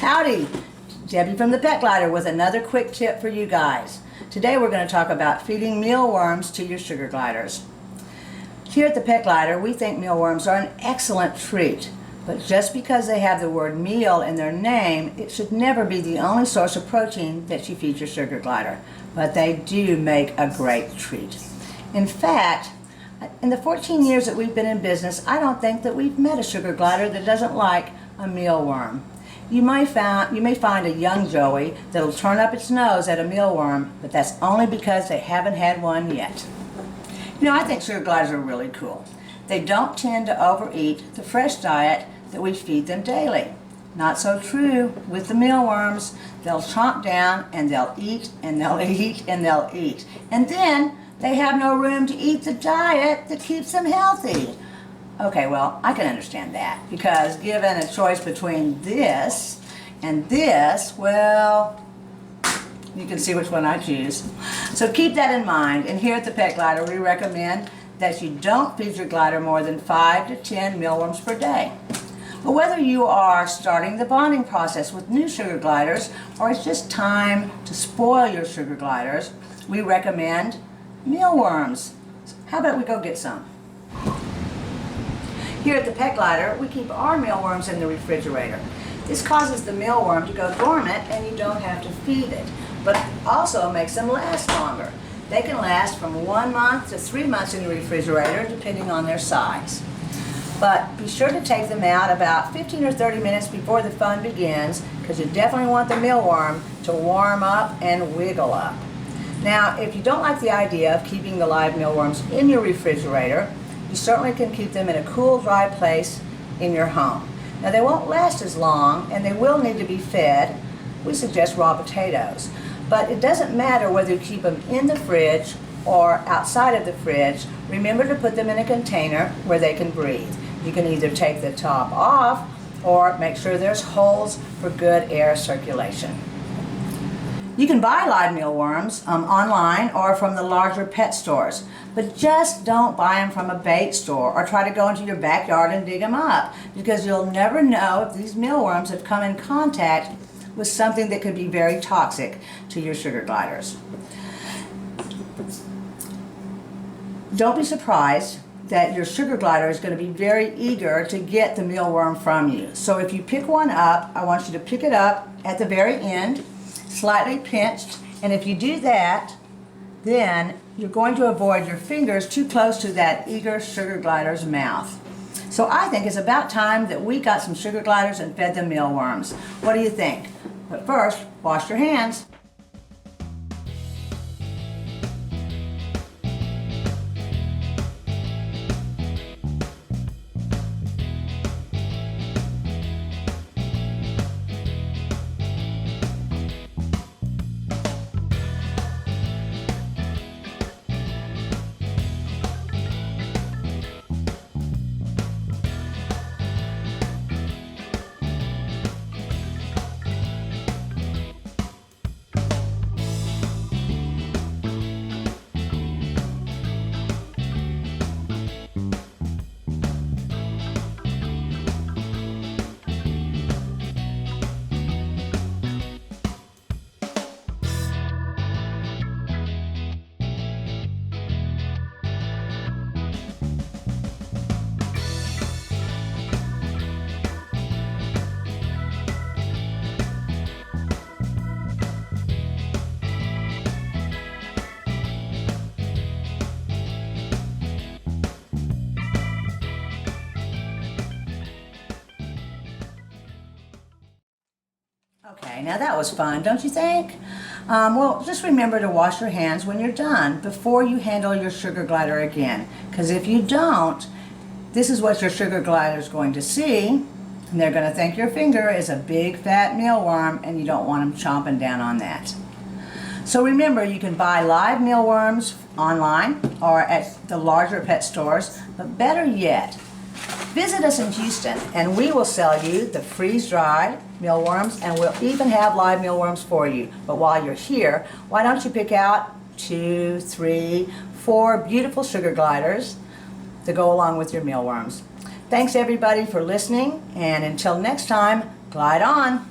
Howdy, Debbie from the Pet Glider with another quick tip for you guys. Today we're going to talk about feeding mealworms to your sugar gliders. Here at the Pet Glider, we think mealworms are an excellent treat, but just because they have the word meal in their name, it should never be the only source of protein that you feed your sugar glider, but they do make a great treat. In fact, in the 14 years that we've been in business, I don't think that we've met a sugar glider that doesn't like a mealworm. You may find a young joey that'll turn up its nose at a mealworm, but that's only because they haven't had one yet. You know, I think sugar gliders are really cool. They don't tend to overeat the fresh diet that we feed them daily. Not so true with the mealworms. They'll chomp down and they'll eat and they'll eat and they'll eat. And then they have no room to eat the diet that keeps them healthy. Okay, well, I can understand that, because given a choice between this and this, well, you can see which one I choose. So keep that in mind, and here at the Pet Glider, we recommend that you don't feed your glider more than 5 to 10 mealworms per day. But whether you are starting the bonding process with new sugar gliders, or it's just time to spoil your sugar gliders, we recommend mealworms. How about we go get some? Here at the Pet Glider, we keep our mealworms in the refrigerator. This causes the mealworm to go dormant and you don't have to feed it, but also makes them last longer. They can last from 1 month to 3 months in the refrigerator, depending on their size. But be sure to take them out about 15 or 30 minutes before the fun begins, because you definitely want the mealworm to warm up and wiggle up. Now, if you don't like the idea of keeping the live mealworms in your refrigerator, you certainly can keep them in a cool, dry place in your home. Now, they won't last as long, and they will need to be fed. We suggest raw potatoes. But it doesn't matter whether you keep them in the fridge or outside of the fridge. Remember to put them in a container where they can breathe. You can either take the top off or make sure there's holes for good air circulation. You can buy live mealworms online or from the larger pet stores, but just don't buy them from a bait store or try to go into your backyard and dig them up, because you'll never know if these mealworms have come in contact with something that could be very toxic to your sugar gliders. Don't be surprised that your sugar glider is going to be very eager to get the mealworm from you. So if you pick one up, I want you to pick it up at the very end, slightly pinched, and if you do that, then you're going to avoid your fingers too close to that eager sugar glider's mouth. So I think it's about time that we got some sugar gliders and fed them mealworms. What do you think? But first, wash your hands. Okay, now that was fun, don't you think? Well, just remember to wash your hands when you're done before you handle your sugar glider again. Because if you don't, this is what your sugar glider is going to see, and they're going to think your finger is a big fat mealworm, and you don't want them chomping down on that. So remember, you can buy live mealworms online or at the larger pet stores, but better yet, visit us in Houston and we will sell you the freeze-dried mealworms, and we'll even have live mealworms for you. But while you're here, why don't you pick out 2, 3, 4 beautiful sugar gliders to go along with your mealworms. Thanks everybody for listening, and until next time, glide on.